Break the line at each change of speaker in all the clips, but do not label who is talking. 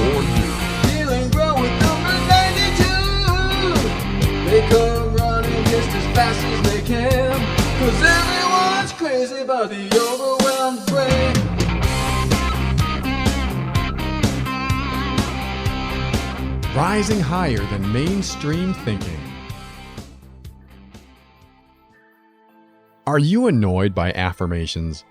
for you.
Feeling grow with number 92. They come running just as fast as they can, 'cause everyone's crazy about the overwhelmed brain.
Rising higher than mainstream thinking. Are you annoyed by affirmations?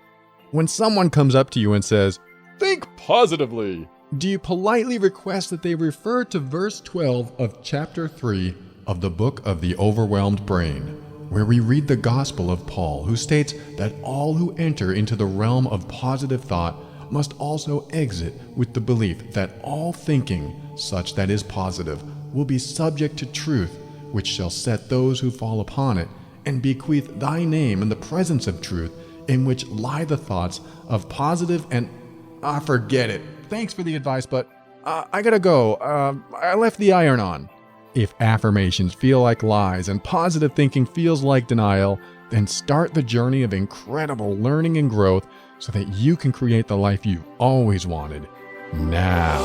When someone comes up to you and says, "Think positively," do you politely request that they refer to verse 12 of chapter 3 of the book of the Overwhelmed Brain, where we read the gospel of Paul, who states that all who enter into the realm of positive thought must also exit with the belief that all thinking, such that is positive, will be subject to truth, which shall set those who fall upon it, and bequeath thy name in the presence of truth, in which lie the thoughts of positive and... forget it. Thanks for the advice, but I gotta go. I left the iron on. If affirmations feel like lies and positive thinking feels like denial, then start the journey of incredible learning and growth so that you can create the life you've always wanted, now.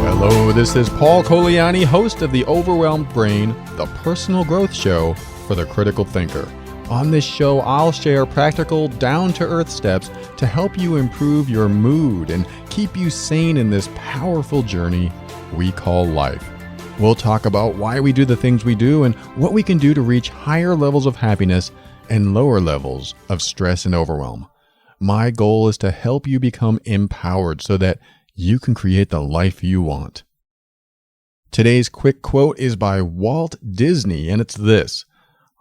Hello, this is Paul Coliani, host of The Overwhelmed Brain, the personal growth show for the critical thinker. On this show, I'll share practical, down-to-earth steps to help you improve your mood and keep you sane in this powerful journey we call life. We'll talk about why we do the things we do and what we can do to reach higher levels of happiness and lower levels of stress and overwhelm. My goal is to help you become empowered so that you can create the life you want. Today's quick quote is by Walt Disney, and it's this: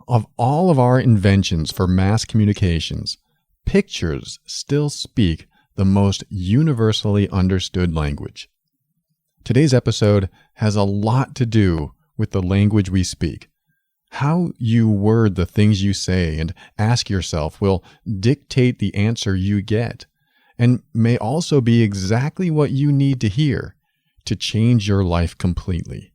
"Of all of our inventions for mass communications, pictures still speak the most universally understood language." Today's episode has a lot to do with the language we speak. How you word the things you say and ask yourself will dictate the answer you get, and may also be exactly what you need to hear to change your life completely.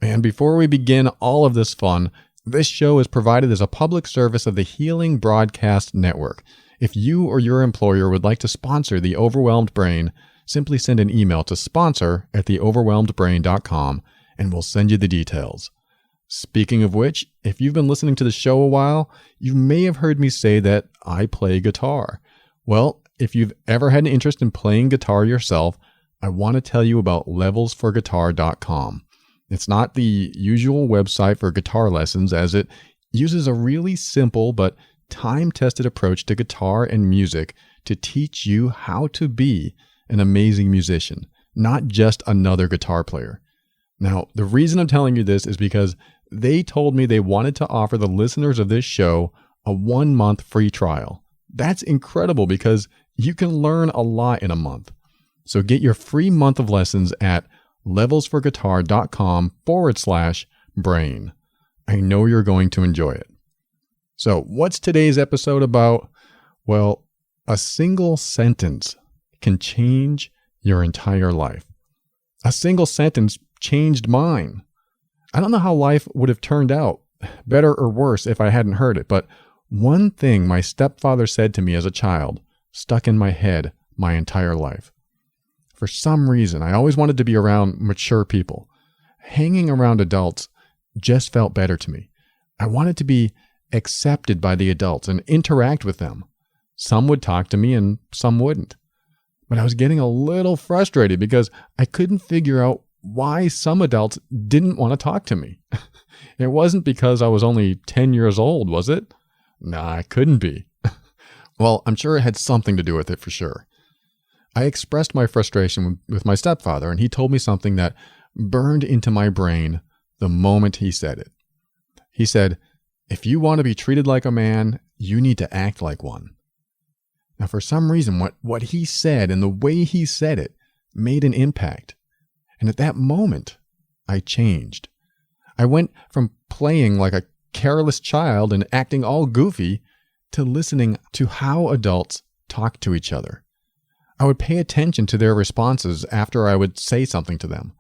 And before we begin all of this fun, this show is provided as a public service of the Healing Broadcast Network. If you or your employer would like to sponsor The Overwhelmed Brain, simply send an email to sponsor@theoverwhelmedbrain.com and we'll send you the details. Speaking of which, if you've been listening to the show a while, you may have heard me say that I play guitar. Well, if you've ever had an interest in playing guitar yourself, I want to tell you about levelsforguitar.com. It's not the usual website for guitar lessons, as it uses a really simple but time-tested approach to guitar and music to teach you how to be an amazing musician, not just another guitar player. Now, the reason I'm telling you this is because they told me they wanted to offer the listeners of this show a 1-month free trial. That's incredible because you can learn a lot in a month. So get your free month of lessons at levelsforguitar.com/brain. I know you're going to enjoy it. So what's today's episode about? Well, a single sentence can change your entire life. A single sentence changed mine. I don't know how life would have turned out, better or worse, if I hadn't heard it, but one thing my stepfather said to me as a child stuck in my head my entire life. For some reason, I always wanted to be around mature people. Hanging around adults just felt better to me. I wanted to be accepted by the adults and interact with them. Some would talk to me and some wouldn't. But I was getting a little frustrated because I couldn't figure out why some adults didn't want to talk to me. It wasn't because I was only 10 years old, was it? Nah, it couldn't be. Well, I'm sure it had something to do with it for sure. I expressed my frustration with my stepfather, and he told me something that burned into my brain the moment he said it. He said, "If you want to be treated like a man, you need to act like one." Now, for some reason, what he said and the way he said it made an impact. And at that moment, I changed. I went from playing like a careless child and acting all goofy to listening to how adults talk to each other. I would pay attention to their responses after I would say something to them.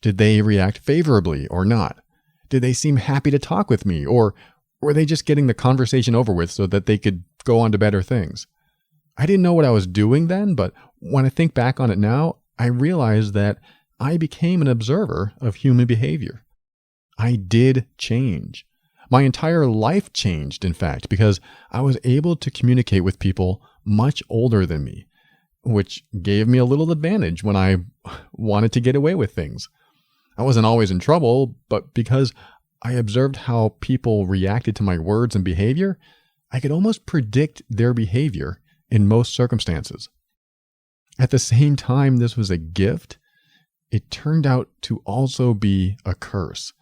Did they react favorably or not? Did they seem happy to talk with me? Or were they just getting the conversation over with so that they could go on to better things? I didn't know what I was doing then, but when I think back on it now, I realize that I became an observer of human behavior. I did change. My entire life changed, in fact, because I was able to communicate with people much older than me, which gave me a little advantage when I wanted to get away with things. I wasn't always in trouble, but because I observed how people reacted to my words and behavior, I could almost predict their behavior in most circumstances. At the same time this was a gift, it turned out to also be a curse.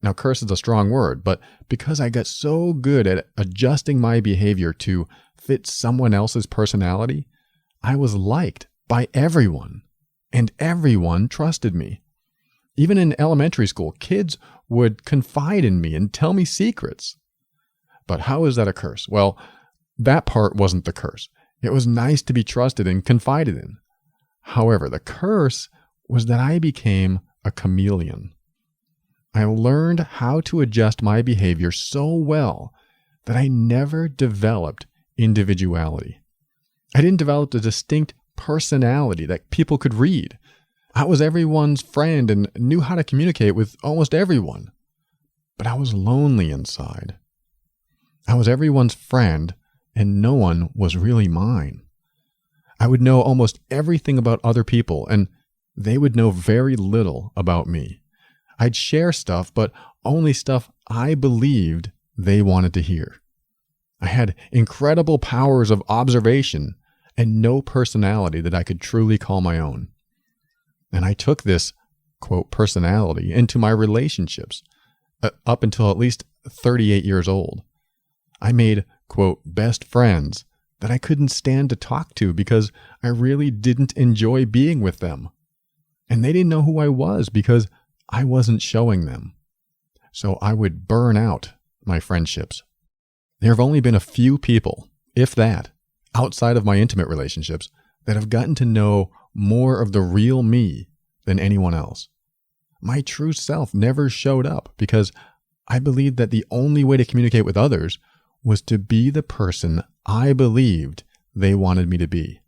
Now, curse is a strong word, but because I got so good at adjusting my behavior to fit someone else's personality, I was liked by everyone, and everyone trusted me. Even in elementary school, kids would confide in me and tell me secrets. But how is that a curse? Well, that part wasn't the curse. It was nice to be trusted and confided in. However, the curse was that I became a chameleon. I learned how to adjust my behavior so well that I never developed individuality. I didn't develop a distinct personality that people could read. I was everyone's friend and knew how to communicate with almost everyone. But I was lonely inside. I was everyone's friend, and no one was really mine. I would know almost everything about other people, and they would know very little about me. I'd share stuff, but only stuff I believed they wanted to hear. I had incredible powers of observation and no personality that I could truly call my own. And I took this, quote, personality into my relationships up until at least 38 years old. I made, quote, best friends that I couldn't stand to talk to because I really didn't enjoy being with them. And they didn't know who I was because I wasn't showing them. So I would burn out my friendships. There have only been a few people, if that, outside of my intimate relationships, that have gotten to know more of the real me than anyone else. My true self never showed up because I believed that the only way to communicate with others was to be the person I believed they wanted me to be.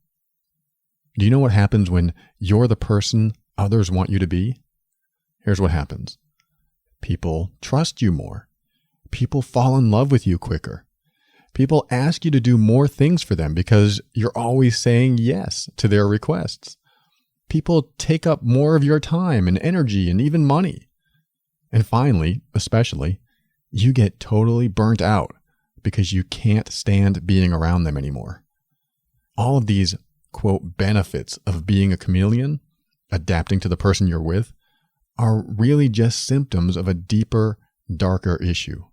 Do you know what happens when you're the person others want you to be? Here's what happens. People trust you more. People fall in love with you quicker. People ask you to do more things for them because you're always saying yes to their requests. People take up more of your time and energy and even money. And finally, especially, you get totally burnt out because you can't stand being around them anymore. All of these, quote, benefits of being a chameleon, adapting to the person you're with, are really just symptoms of a deeper, darker issue.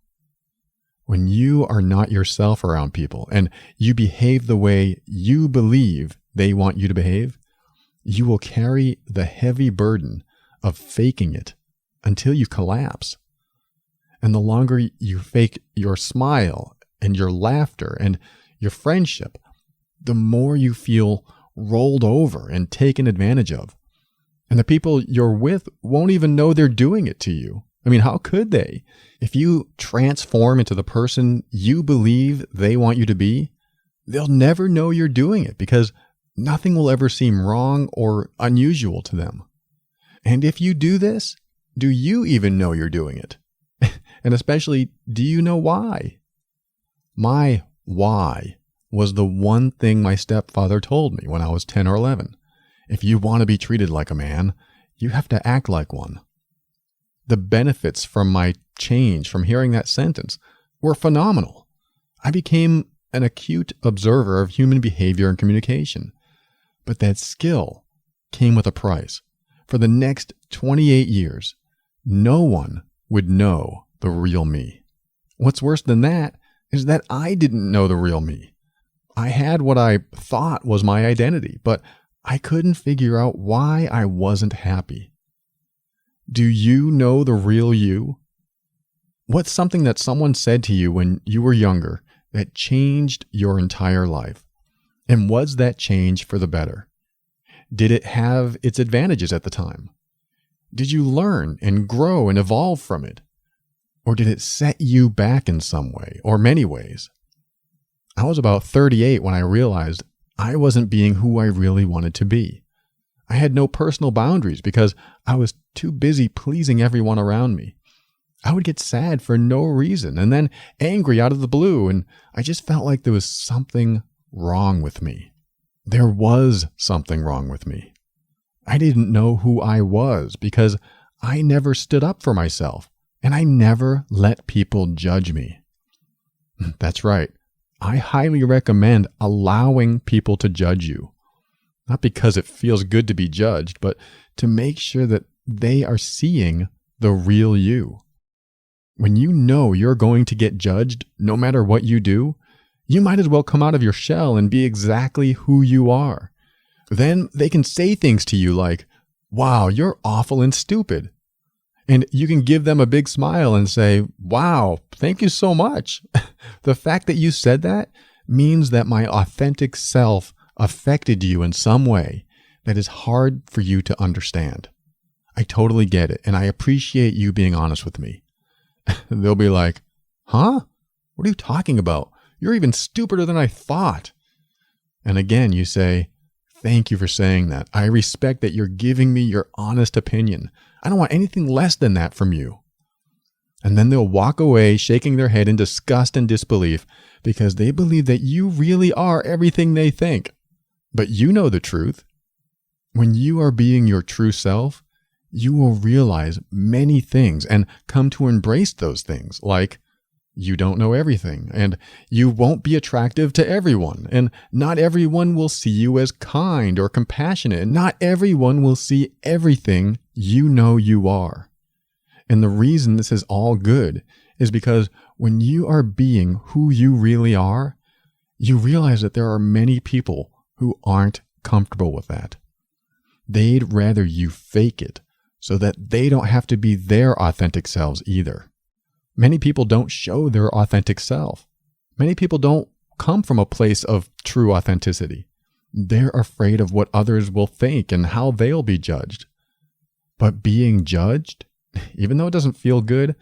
When you are not yourself around people and you behave the way you believe they want you to behave, you will carry the heavy burden of faking it until you collapse. And the longer you fake your smile and your laughter and your friendship, the more you feel rolled over and taken advantage of. And the people you're with won't even know they're doing it to you. I mean, how could they? If you transform into the person you believe they want you to be, they'll never know you're doing it because nothing will ever seem wrong or unusual to them. And if you do this, do you even know you're doing it? And especially, do you know why? My why was the one thing my stepfather told me when I was 10 or 11. If you want to be treated like a man, you have to act like one. The benefits from my change from hearing that sentence were phenomenal. I became an acute observer of human behavior and communication. But that skill came with a price. For the next 28 years, no one would know the real me. What's worse than that is that I didn't know the real me. I had what I thought was my identity, but I couldn't figure out why I wasn't happy. Do you know the real you? What's something that someone said to you when you were younger that changed your entire life? And was that change for the better? Did it have its advantages at the time? Did you learn and grow and evolve from it? Or did it set you back in some way or many ways? I was about 38 when I realized I wasn't being who I really wanted to be. I had no personal boundaries because I was too busy pleasing everyone around me. I would get sad for no reason and then angry out of the blue, and I just felt like there was something wrong with me. There was something wrong with me. I didn't know who I was because I never stood up for myself, and I never let people judge me. That's right. I highly recommend allowing people to judge you. Not because it feels good to be judged, but to make sure that they are seeing the real you. When you know you're going to get judged no matter what you do, you might as well come out of your shell and be exactly who you are. Then they can say things to you like, "Wow, you're awful and stupid." And you can give them a big smile and say, "Wow, thank you so much." The fact that you said that means that my authentic self affected you in some way that is hard for you to understand. I totally get it, and I appreciate you being honest with me. They'll be like, "Huh? What are you talking about? You're even stupider than I thought." And again, you say, "Thank you for saying that. I respect that you're giving me your honest opinion. I don't want anything less than that from you." And then they'll walk away shaking their head in disgust and disbelief because they believe that you really are everything they think. But you know the truth. When you are being your true self, you will realize many things and come to embrace those things, like you don't know everything, and you won't be attractive to everyone, and not everyone will see you as kind or compassionate, and not everyone will see everything you know you are. And the reason this is all good is because when you are being who you really are, you realize that there are many people who aren't comfortable with that. They'd rather you fake it so that they don't have to be their authentic selves either. Many people don't show their authentic self. Many people don't come from a place of true authenticity. They're afraid of what others will think and how they'll be judged. But being judged, even though it doesn't feel good,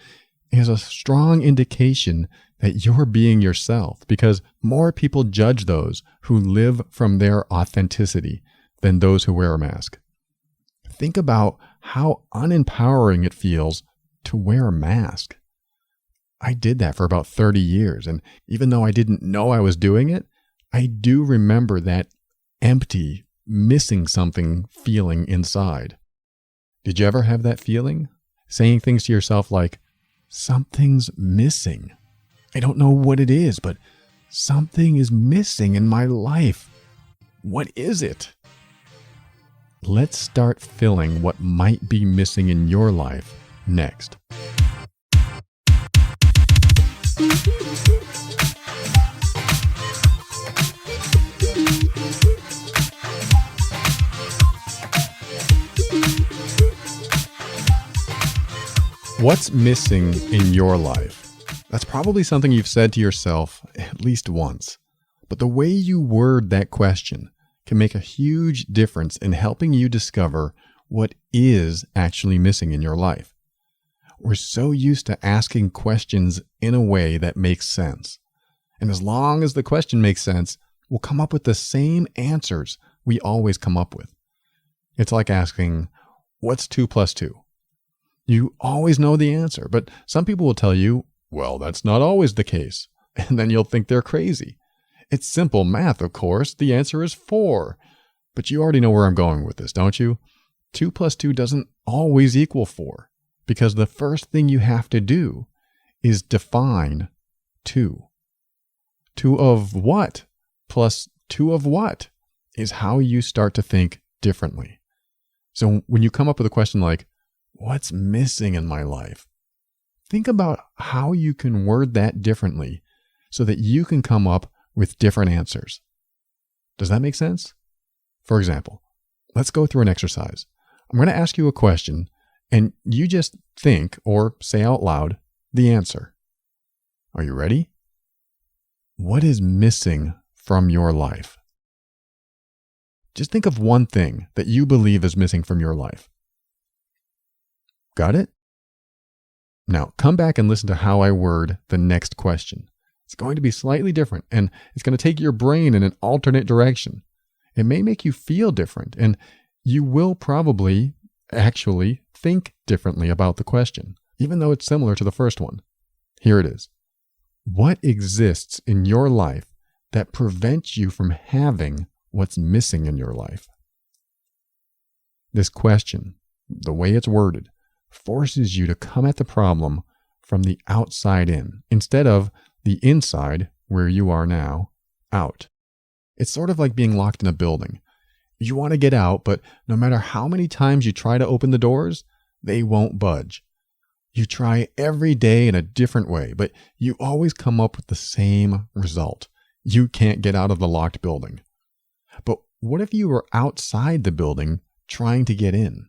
is a strong indication that you're being yourself, because more people judge those who live from their authenticity than those who wear a mask. Think about how unempowering it feels to wear a mask. I did that for about 30 years, and even though I didn't know I was doing it, I do remember that empty, missing something feeling inside. Did you ever have that feeling? Saying things to yourself like, "Something's missing. I don't know what it is, but something is missing in my life. What is it?" Let's start filling what might be missing in your life next. What's missing in your life? That's probably something you've said to yourself at least once. But the way you word that question can make a huge difference in helping you discover what is actually missing in your life. We're so used to asking questions in a way that makes sense. And as long as the question makes sense, we'll come up with the same answers we always come up with. It's like asking, "What's 2 plus 2?" You always know the answer, but some people will tell you, "Well, that's not always the case." And then you'll think they're crazy. It's simple math, of course. The answer is 4. But you already know where I'm going with this, don't you? 2 plus 2 doesn't always equal 4, because the first thing you have to do is define 2. 2 of what plus 2 of what is how you start to think differently. So when you come up with a question like, "What's missing in my life?" think about how you can word that differently so that you can come up with different answers. Does that make sense? For example, let's go through an exercise. I'm going to ask you a question, and you just think or say out loud the answer. Are you ready? What is missing from your life? Just think of one thing that you believe is missing from your life. Got it? Now, come back and listen to how I word the next question. It's going to be slightly different, and it's going to take your brain in an alternate direction. It may make you feel different, and you will probably actually think differently about the question, even though it's similar to the first one. Here it is. What exists in your life that prevents you from having what's missing in your life? This question, the way it's worded, forces you to come at the problem from the outside in, instead of the inside, where you are now, out. It's sort of like being locked in a building. You want to get out, but no matter how many times you try to open the doors, they won't budge. You try every day in a different way, but you always come up with the same result. You can't get out of the locked building. But what if you were outside the building trying to get in?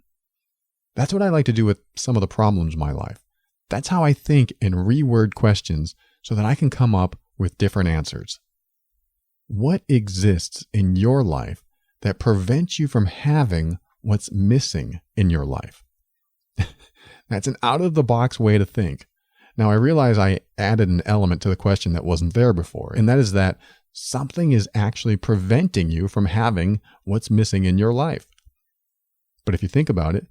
That's what I like to do with some of the problems in my life. That's how I think and reword questions so that I can come up with different answers. What exists in your life that prevents you from having what's missing in your life? That's an out-of-the-box way to think. Now, I realize I added an element to the question that wasn't there before, and that is that something is actually preventing you from having what's missing in your life. But if you think about it,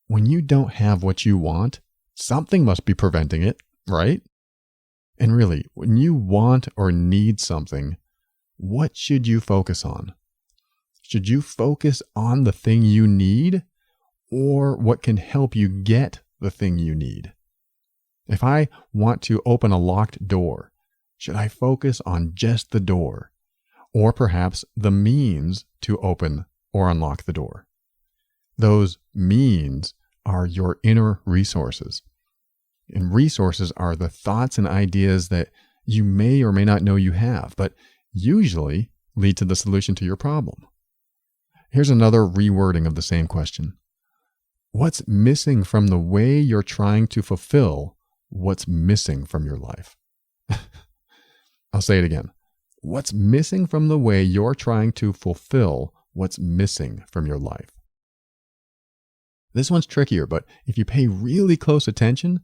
when you don't have what you want, something must be preventing it, right? And really, when you want or need something, what should you focus on? Should you focus on the thing you need, or what can help you get the thing you need? If I want to open a locked door, should I focus on just the door, or perhaps the means to open or unlock the door? Those means are your inner resources. And resources are the thoughts and ideas that you may or may not know you have, but usually lead to the solution to your problem. Here's another rewording of the same question. What's missing from the way you're trying to fulfill what's missing from your life? I'll say it again. What's missing from the way you're trying to fulfill what's missing from your life? This one's trickier, but if you pay really close attention,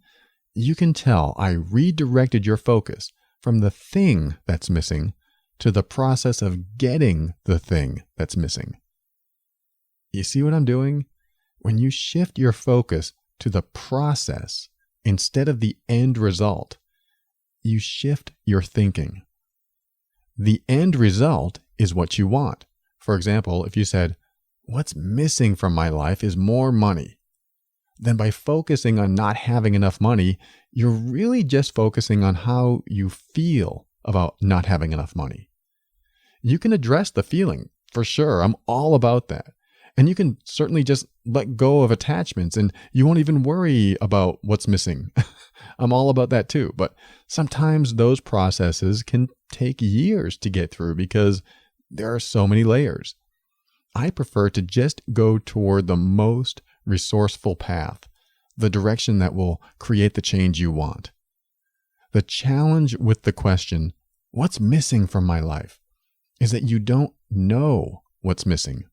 you can tell I redirected your focus from the thing that's missing to the process of getting the thing that's missing. You see what I'm doing? When you shift your focus to the process instead of the end result, you shift your thinking. The end result is what you want. For example, if you said, what's missing from my life is more money, then by focusing on not having enough money, you're really just focusing on how you feel about not having enough money. You can address the feeling, for sure. I'm all about that. And you can certainly just let go of attachments and you won't even worry about what's missing. I'm all about that too. But sometimes those processes can take years to get through because there are so many layers. I prefer to just go toward the most resourceful path, the direction that will create the change you want. The challenge with the question, what's missing from my life, is that you don't know what's missing.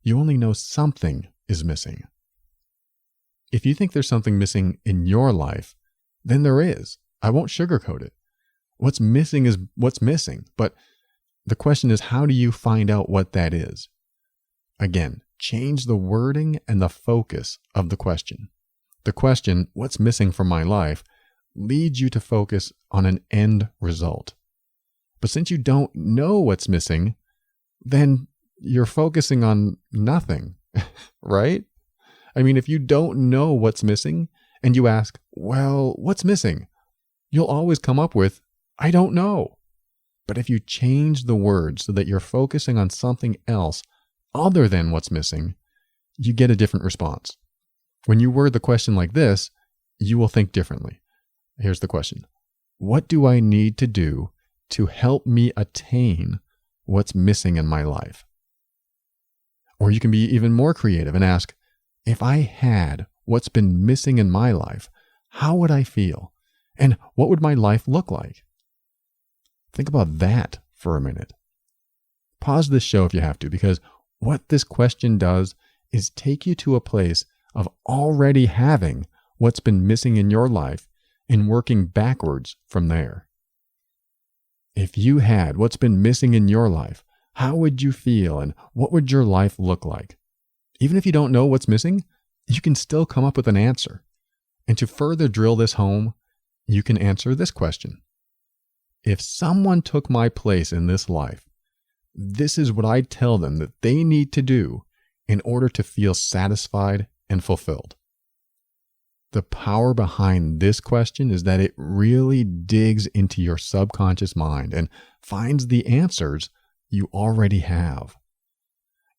You only know something is missing. If you think there's something missing in your life, then there is. I won't sugarcoat it. What's missing is what's missing. But the question is, how do you find out what that is? Again, change the wording and the focus of the question. The question, what's missing from my life, leads you to focus on an end result. But since you don't know what's missing, then you're focusing on nothing, right? I mean, if you don't know what's missing and you ask, well, what's missing? You'll always come up with, I don't know. But if you change the words so that you're focusing on something else other than what's missing, you get a different response. When you word the question like this, you will think differently. Here's the question. What do I need to do to help me attain what's missing in my life? Or you can be even more creative and ask, if I had what's been missing in my life, how would I feel? And what would my life look like? Think about that for a minute. Pause this show if you have to, because what this question does is take you to a place of already having what's been missing in your life and working backwards from there. If you had what's been missing in your life, how would you feel and what would your life look like? Even if you don't know what's missing, you can still come up with an answer. And to further drill this home, you can answer this question. If someone took my place in this life, this is what I'd tell them that they need to do in order to feel satisfied and fulfilled. The power behind this question is that it really digs into your subconscious mind and finds the answers you already have.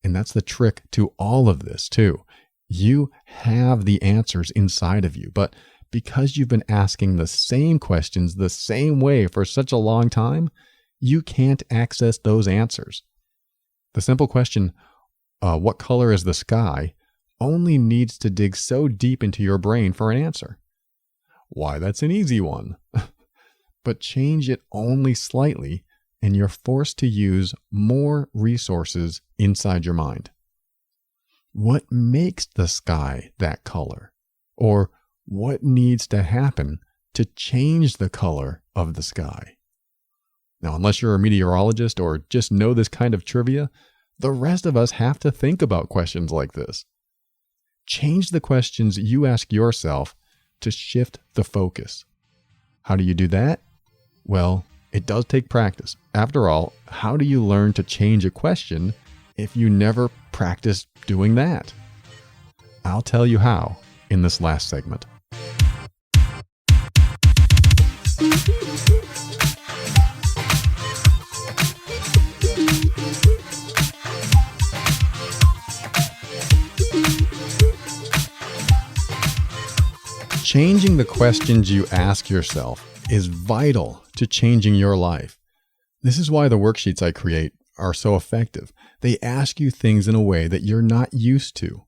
And that's the trick to all of this too. You have the answers inside of you, but because you've been asking the same questions the same way for such a long time, you can't access those answers. The simple question, what color is the sky, only needs to dig so deep into your brain for an answer. Why, that's an easy one. But change it only slightly, and you're forced to use more resources inside your mind. What makes the sky that color? Or what needs to happen to change the color of the sky? Now, unless you're a meteorologist or just know this kind of trivia, the rest of us have to think about questions like this. Change the questions you ask yourself to shift the focus. How do you do that? Well, it does take practice. After all, how do you learn to change a question if you never practice doing that? I'll tell you how in this last segment. Changing the questions you ask yourself is vital to changing your life. This is why the worksheets I create are so effective. They ask you things in a way that you're not used to.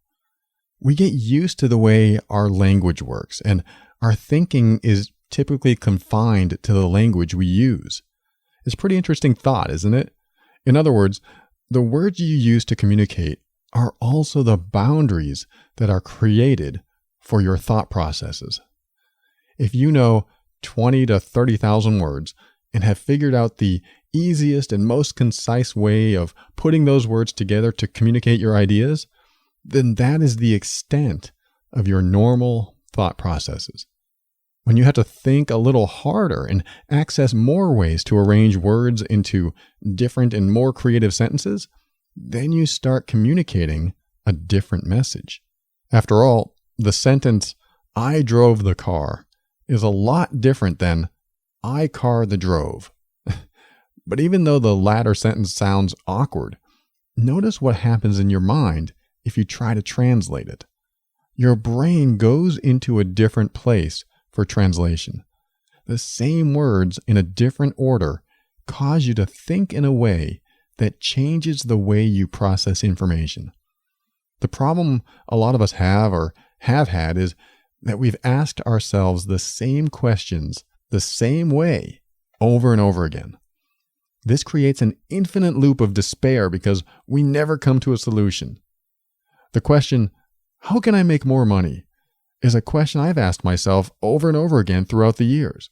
We get used to the way our language works, and our thinking is typically confined to the language we use. It's a pretty interesting thought, isn't it? In other words, the words you use to communicate are also the boundaries that are created for your thought processes. If you know 20 to 30,000 words and have figured out the easiest and most concise way of putting those words together to communicate your ideas, then that is the extent of your normal thought processes. When you have to think a little harder and access more ways to arrange words into different and more creative sentences, then you start communicating a different message. After all, the sentence, "I drove the car," is a lot different than "I car the drove." But even though the latter sentence sounds awkward, notice what happens in your mind if you try to translate it. Your brain goes into a different place for translation. The same words in a different order cause you to think in a way that changes the way you process information. The problem a lot of us have or have had is that we've asked ourselves the same questions the same way over and over again. This creates an infinite loop of despair because we never come to a solution. The question, "How can I make more money?" is a question I've asked myself over and over again throughout the years.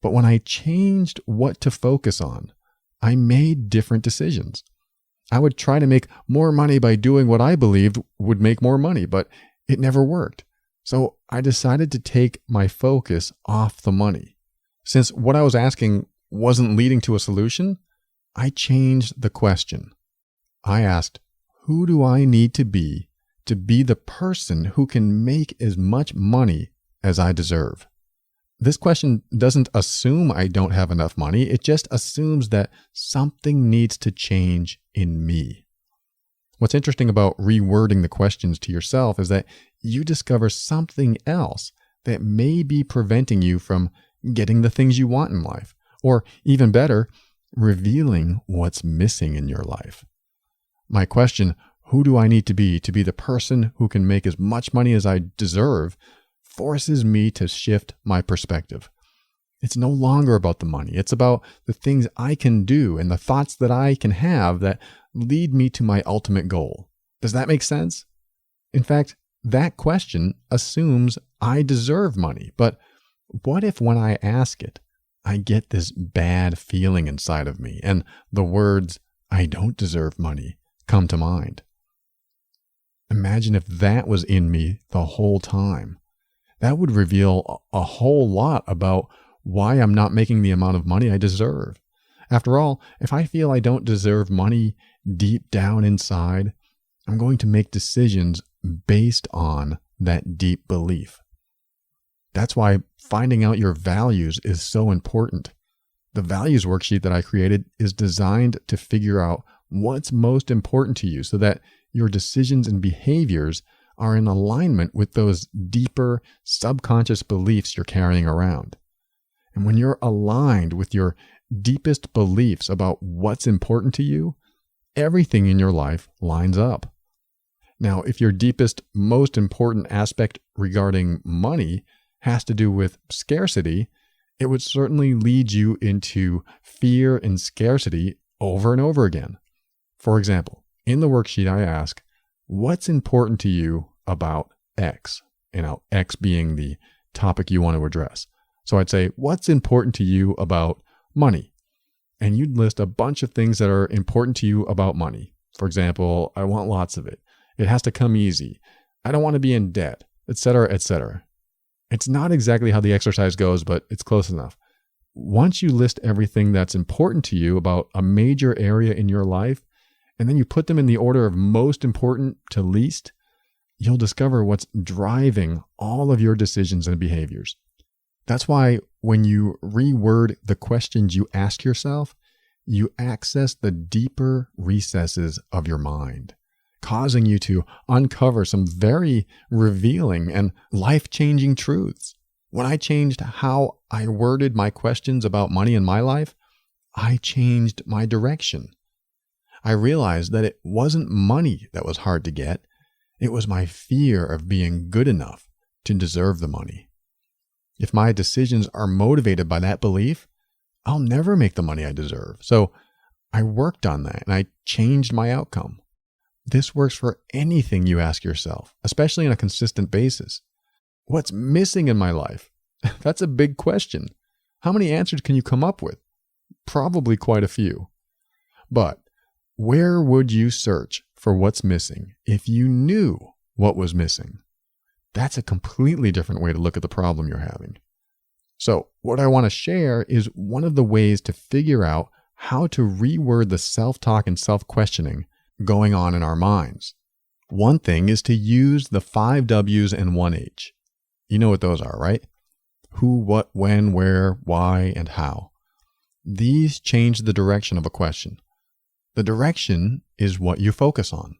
But when I changed what to focus on, I made different decisions. I would try to make more money by doing what I believed would make more money, but it never worked. So I decided to take my focus off the money. Since what I was asking wasn't leading to a solution, I changed the question. I asked, who do I need to be the person who can make as much money as I deserve? This question doesn't assume I don't have enough money. It just assumes that something needs to change in me. What's interesting about rewording the questions to yourself is that you discover something else that may be preventing you from getting the things you want in life, or even better, revealing what's missing in your life. My question, who do I need to be the person who can make as much money as I deserve, forces me to shift my perspective. It's no longer about the money. It's about the things I can do and the thoughts that I can have that lead me to my ultimate goal. Does that make sense? In fact, that question assumes I deserve money. But what if when I ask it, I get this bad feeling inside of me and the words, "I don't deserve money," come to mind? Imagine if that was in me the whole time. That would reveal a whole lot about why I'm not making the amount of money I deserve. After all, if I feel I don't deserve money deep down inside, I'm going to make decisions based on that deep belief. That's why finding out your values is so important. The values worksheet that I created is designed to figure out what's most important to you so that your decisions and behaviors are in alignment with those deeper subconscious beliefs you're carrying around. And when you're aligned with your deepest beliefs about what's important to you, everything in your life lines up. Now, if your deepest, most important aspect regarding money has to do with scarcity, it would certainly lead you into fear and scarcity over and over again. For example, in the worksheet I ask, what's important to you about X? X being the topic you want to address. So I'd say, what's important to you about money? And you'd list a bunch of things that are important to you about money. For example, I want lots of it. It has to come easy. I don't want to be in debt, etc., etc. It's not exactly how the exercise goes, but it's close enough. Once you list everything that's important to you about a major area in your life, and then you put them in the order of most important to least, you'll discover what's driving all of your decisions and behaviors. That's why when you reword the questions you ask yourself, you access the deeper recesses of your mind, causing you to uncover some very revealing and life-changing truths. When I changed how I worded my questions about money in my life, I changed my direction. I realized that it wasn't money that was hard to get. It was my fear of being good enough to deserve the money. If my decisions are motivated by that belief, I'll never make the money I deserve. So I worked on that and I changed my outcome. This works for anything you ask yourself, especially on a consistent basis. What's missing in my life? That's a big question. How many answers can you come up with? Probably quite a few. But where would you search for what's missing if you knew what was missing? That's a completely different way to look at the problem you're having. So what I want to share is one of the ways to figure out how to reword the self-talk and self-questioning going on in our minds. One thing is to use the 5 W's and 1 H. You know what those are, right? Who, what, when, where, why, and how. These change the direction of a question. The direction is what you focus on.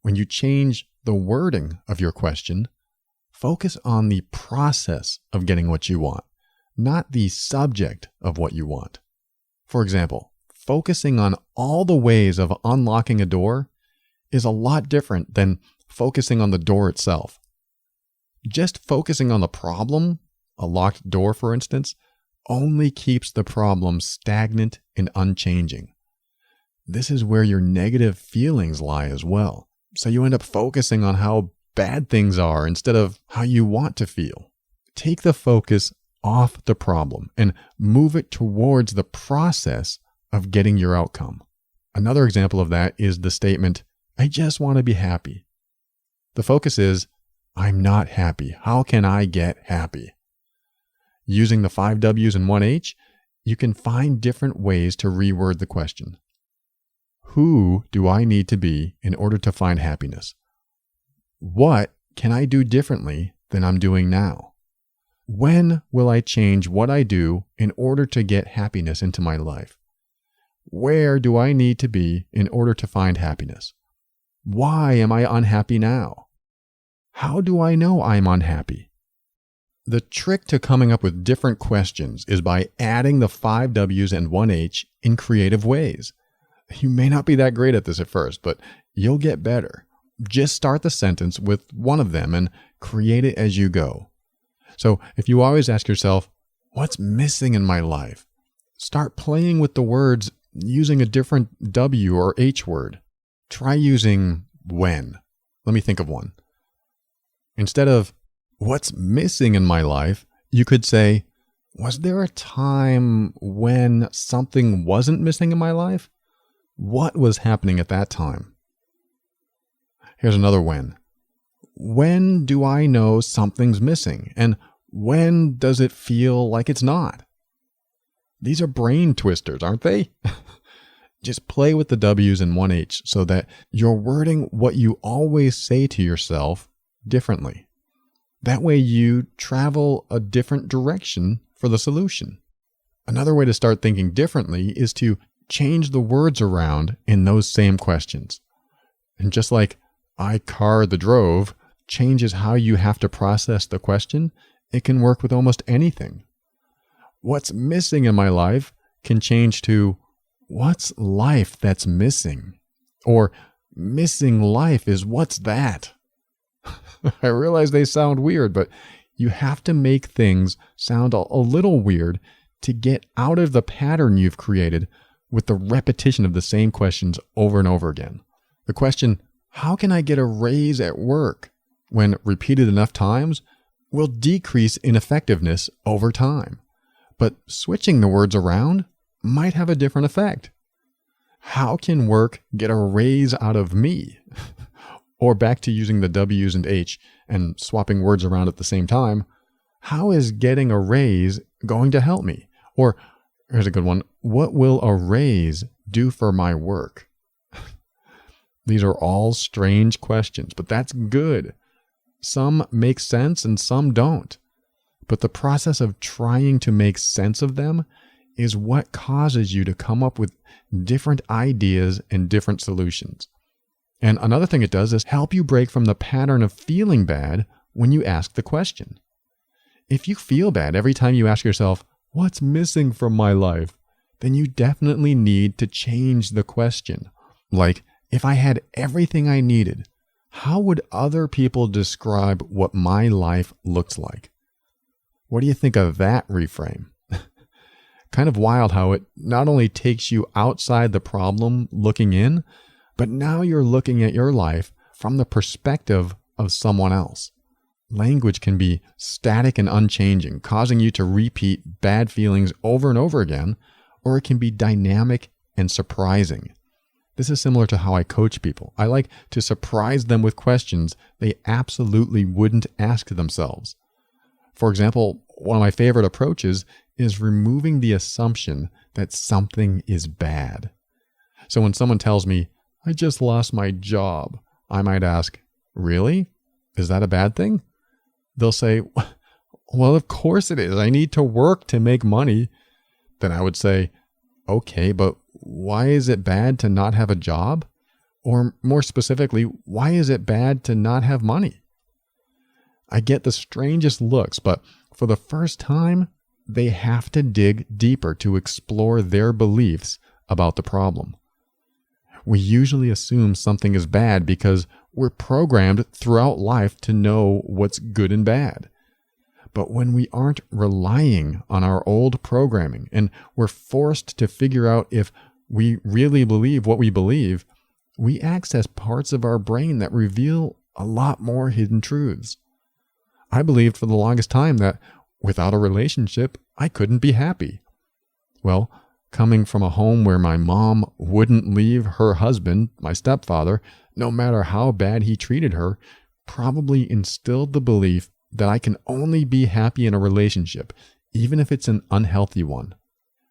When you change the wording of your question, focus on the process of getting what you want, not the subject of what you want. For example, focusing on all the ways of unlocking a door is a lot different than focusing on the door itself. Just focusing on the problem, a locked door for instance, only keeps the problem stagnant and unchanging. This is where your negative feelings lie as well. So you end up focusing on how bad things are instead of how you want to feel. Take the focus off the problem and move it towards the process of getting your outcome. Another example of that is the statement, I just want to be happy. The focus is, I'm not happy. How can I get happy? Using the 5 W's and 1 H, you can find different ways to reword the question. Who do I need to be in order to find happiness? What can I do differently than I'm doing now? When will I change what I do in order to get happiness into my life? Where do I need to be in order to find happiness? Why am I unhappy now? How do I know I'm unhappy? The trick to coming up with different questions is by adding the 5 W's and 1 H in creative ways. You may not be that great at this at first, but you'll get better. Just start the sentence with one of them and create it as you go. So if you always ask yourself, what's missing in my life? Start playing with the words using a different W or H word. Try using when. Let me think of one. Instead of what's missing in my life, You could say, was there a time when something wasn't missing in my life? What was happening at that time? Here's another when. When do I know something's missing? And when does it feel like it's not? These are brain twisters, aren't they? Just play with the W's and 1H so that you're wording what you always say to yourself differently. That way you travel a different direction for the solution. Another way to start thinking differently is to change the words around in those same questions. And just like I car the drove changes how you have to process the question, it can work with almost anything. What's missing in my life can change to what's life that's missing? Or missing life is what's that? I realize they sound weird, but you have to make things sound a little weird to get out of the pattern you've created with the repetition of the same questions over and over again. The question, how can I get a raise at work, when repeated enough times, will decrease in effectiveness over time. But switching the words around might have a different effect. How can work get a raise out of me? Or back to using the W's and H and swapping words around at the same time, how is getting a raise going to help me? Or, here's a good one, what will a raise do for my work? These are all strange questions, but that's good. Some make sense and some don't. But the process of trying to make sense of them is what causes you to come up with different ideas and different solutions. And another thing it does is help you break from the pattern of feeling bad when you ask the question. If you feel bad every time you ask yourself, what's missing from my life? Then you definitely need to change the question. Like, if I had everything I needed, how would other people describe what my life looks like? What do you think of that reframe? Kind of wild how it not only takes you outside the problem looking in, but now you're looking at your life from the perspective of someone else. Language can be static and unchanging, causing you to repeat bad feelings over and over again, or it can be dynamic and surprising. This is similar to how I coach people. I like to surprise them with questions they absolutely wouldn't ask themselves. For example, one of my favorite approaches is removing the assumption that something is bad. So when someone tells me, I just lost my job, I might ask, really? Is that a bad thing? They'll say, well, of course it is. I need to work to make money. Then I would say, okay, but why is it bad to not have a job? Or more specifically, why is it bad to not have money? I get the strangest looks, but for the first time, they have to dig deeper to explore their beliefs about the problem. We usually assume something is bad because we're programmed throughout life to know what's good and bad. But when we aren't relying on our old programming and we're forced to figure out if we really believe what we believe, we access parts of our brain that reveal a lot more hidden truths. I believed for the longest time that without a relationship, I couldn't be happy. Well, coming from a home where my mom wouldn't leave her husband, my stepfather, no matter how bad he treated her, probably instilled the belief that I can only be happy in a relationship, even if it's an unhealthy one.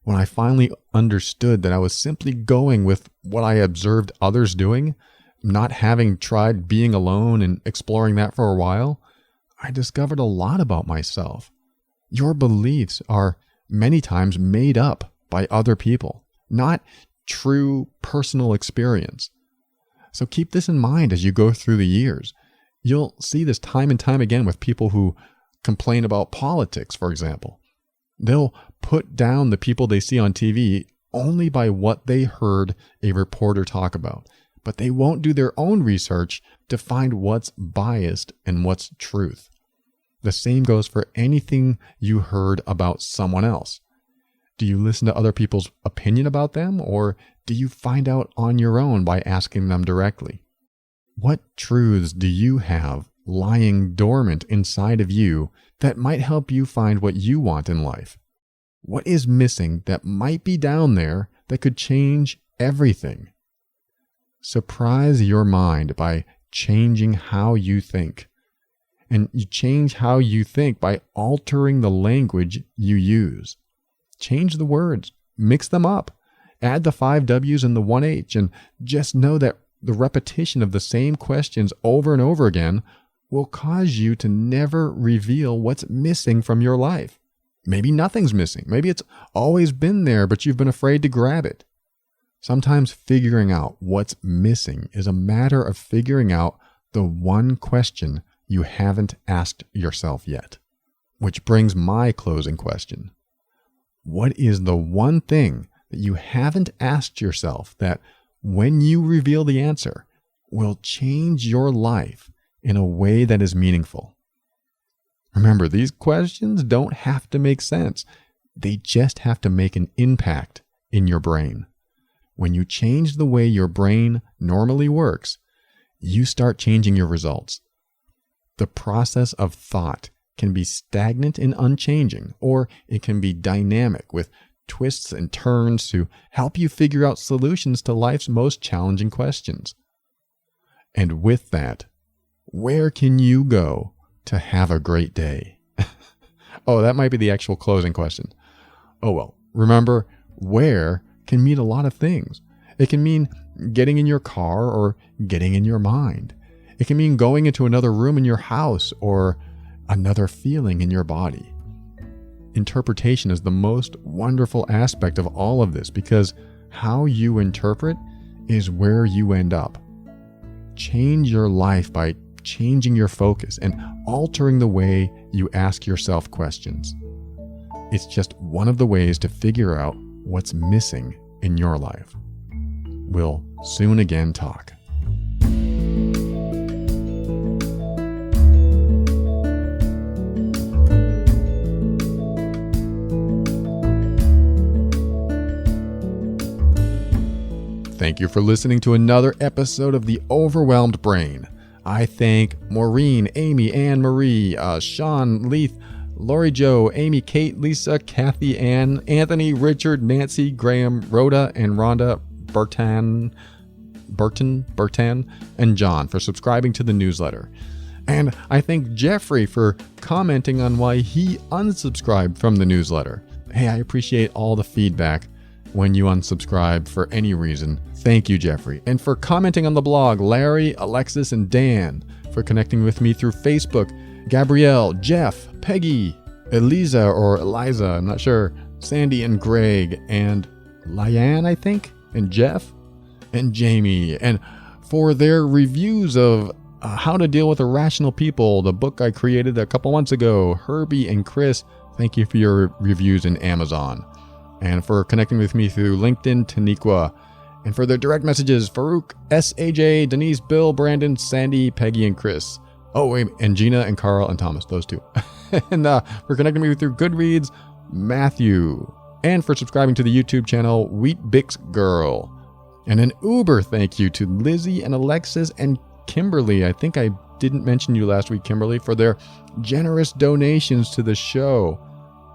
When I finally understood that I was simply going with what I observed others doing, not having tried being alone and exploring that for a while, I discovered a lot about myself. Your beliefs are many times made up by other people, not true personal experience. So keep this in mind as you go through the years. You'll see this time and time again with people who complain about politics, for example. They'll put down the people they see on TV only by what they heard a reporter talk about, but they won't do their own research to find what's biased and what's truth. The same goes for anything you heard about someone else. Do you listen to other people's opinion about them, or do you find out on your own by asking them directly? What truths do you have lying dormant inside of you that might help you find what you want in life. What is missing that might be down there that could change everything? Surprise your mind by changing how you think. And you change how you think by altering the language you use. Change the words, mix them up, add the 5 W's and the 1 H, and just know that the repetition of the same questions over and over again will cause you to never reveal what's missing from your life. Maybe nothing's missing. Maybe it's always been there, but you've been afraid to grab it. Sometimes figuring out what's missing is a matter of figuring out the one question you haven't asked yourself yet. Which brings my closing question. What is the one thing that you haven't asked yourself that, when you reveal the answer, will change your life in a way that is meaningful? Remember, these questions don't have to make sense. They just have to make an impact in your brain. When you change the way your brain normally works, you start changing your results. The process of thought can be stagnant and unchanging, or it can be dynamic with twists and turns to help you figure out solutions to life's most challenging questions. And with that, where can you go to have a great day? Oh, that might be the actual closing question. Oh well, remember, where can mean a lot of things. It can mean getting in your car or getting in your mind. It can mean going into another room in your house or another feeling in your body. Interpretation is the most wonderful aspect of all of this because how you interpret is where you end up. Change your life by changing your focus and altering the way you ask yourself questions. It's just one of the ways to figure out what's missing in your life. We'll soon again talk. Thank you for listening to another episode of The Overwhelmed Brain. I thank Maureen, Amy, Anne Marie, Sean, Leith, Lori Jo, Amy, Kate, Lisa, Kathy, Ann, Anthony, Richard, Nancy, Graham, Rhoda, and Rhonda, Burton, and John for subscribing to the newsletter. And I thank Jeffrey for commenting on why he unsubscribed from the newsletter. Hey, I appreciate all the feedback when you unsubscribe for any reason. Thank you, Jeffrey. And for commenting on the blog, Larry, Alexis, and Dan. For connecting with me through Facebook, Gabrielle, Jeff, Peggy, Eliza, I'm not sure, Sandy and Greg, and Lyanne, I think, and Jeff, and Jamie. And for their reviews of How to Deal with Irrational People, the book I created a couple months ago, Herbie and Chris, thank you for your reviews in Amazon. And for connecting with me through LinkedIn, Taniqua. And for their direct messages, Farouk, S.A.J., Denise, Bill, Brandon, Sandy, Peggy, and Chris. Oh, wait, and Gina and Carl and Thomas, those two. And for connecting me through Goodreads, Matthew. And for subscribing to the YouTube channel, Wheat Bix Girl. And an Uber thank you to Lizzie and Alexis and Kimberly. I think I didn't mention you last week, Kimberly, for their generous donations to the show.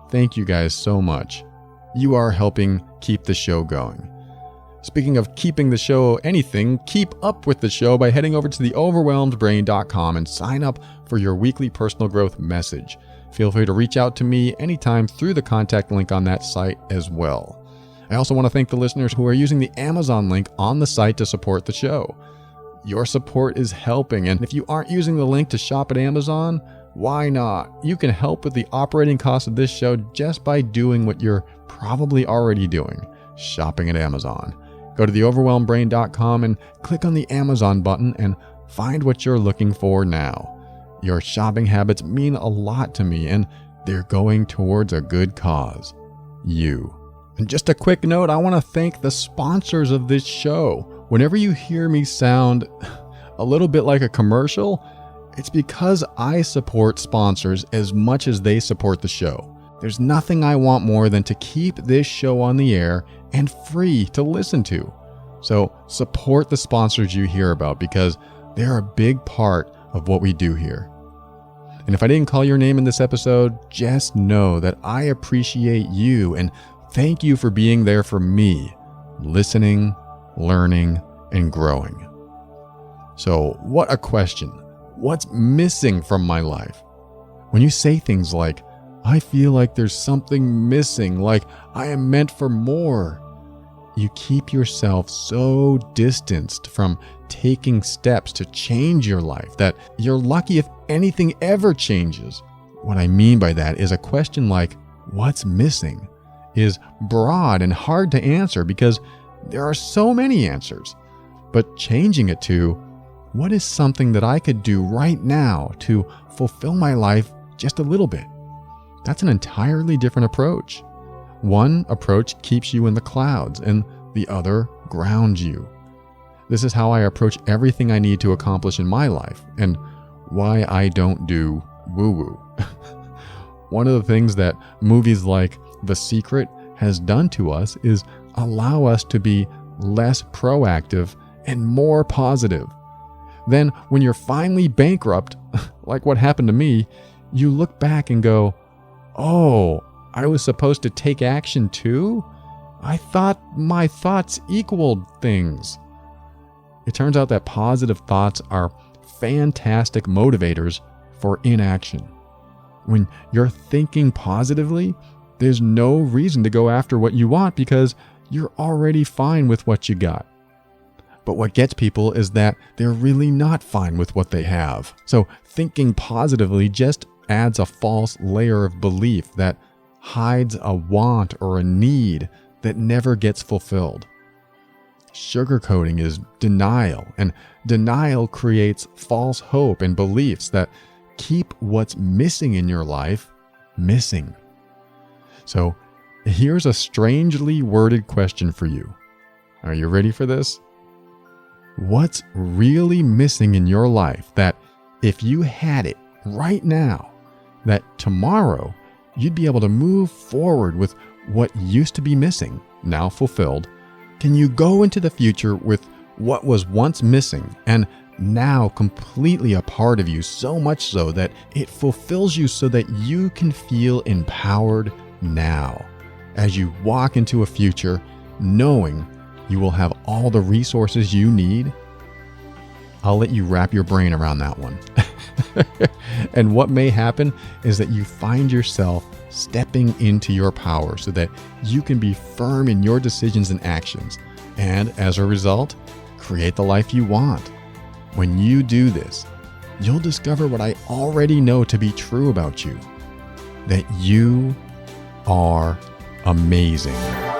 Thank you guys so much. You are helping keep the show going. Speaking of keeping the show anything, keep up with the show by heading over to theoverwhelmedbrain.com and sign up for your weekly personal growth message. Feel free to reach out to me anytime through the contact link on that site as well. I also want to thank the listeners who are using the Amazon link on the site to support the show. Your support is helping, and if you aren't using the link to shop at Amazon, why not? You can help with the operating costs of this show just by doing what you're probably already doing, shopping at Amazon. Go to theoverwhelmedbrain.com and click on the Amazon button and find what you're looking for now. Your shopping habits mean a lot to me, and they're going towards a good cause. You. And just a quick note, I want to thank the sponsors of this show. Whenever you hear me sound a little bit like a commercial, it's because I support sponsors as much as they support the show. There's nothing I want more than to keep this show on the air and free to listen to. So support the sponsors you hear about because they're a big part of what we do here. And if I didn't call your name in this episode, just know that I appreciate you and thank you for being there for me, listening, learning, and growing. So, what a question. What's missing from my life? When you say things like, I feel like there's something missing, like I am meant for more, you keep yourself so distanced from taking steps to change your life that you're lucky if anything ever changes. What I mean by that is a question like, what's missing, is broad and hard to answer because there are so many answers. But changing it to, what is something that I could do right now to fulfill my life just a little bit? That's an entirely different approach. One approach keeps you in the clouds and the other grounds you. This is how I approach everything I need to accomplish in my life and why I don't do woo-woo. One of the things that movies like The Secret has done to us is allow us to be less proactive and more positive. Then when you're finally bankrupt, like what happened to me, you look back and go, oh, I was supposed to take action too? I thought my thoughts equaled things. It turns out that positive thoughts are fantastic motivators for inaction. When you're thinking positively, there's no reason to go after what you want because you're already fine with what you got. But what gets people is that they're really not fine with what they have. So thinking positively just adds a false layer of belief that hides a want or a need that never gets fulfilled. Sugarcoating is denial, and denial creates false hope and beliefs that keep what's missing in your life missing. So here's a strangely worded question for you. Are you ready for this? What's really missing in your life that if you had it right now, that tomorrow you'd be able to move forward with what used to be missing, now fulfilled? Can you go into the future with what was once missing and now completely a part of you, so much so that it fulfills you so that you can feel empowered now as you walk into a future knowing you will have all the resources you need? I'll let you wrap your brain around that one. And what may happen is that you find yourself stepping into your power so that you can be firm in your decisions and actions, and as a result, create the life you want. When you do this, you'll discover what I already know to be true about you, that you are amazing.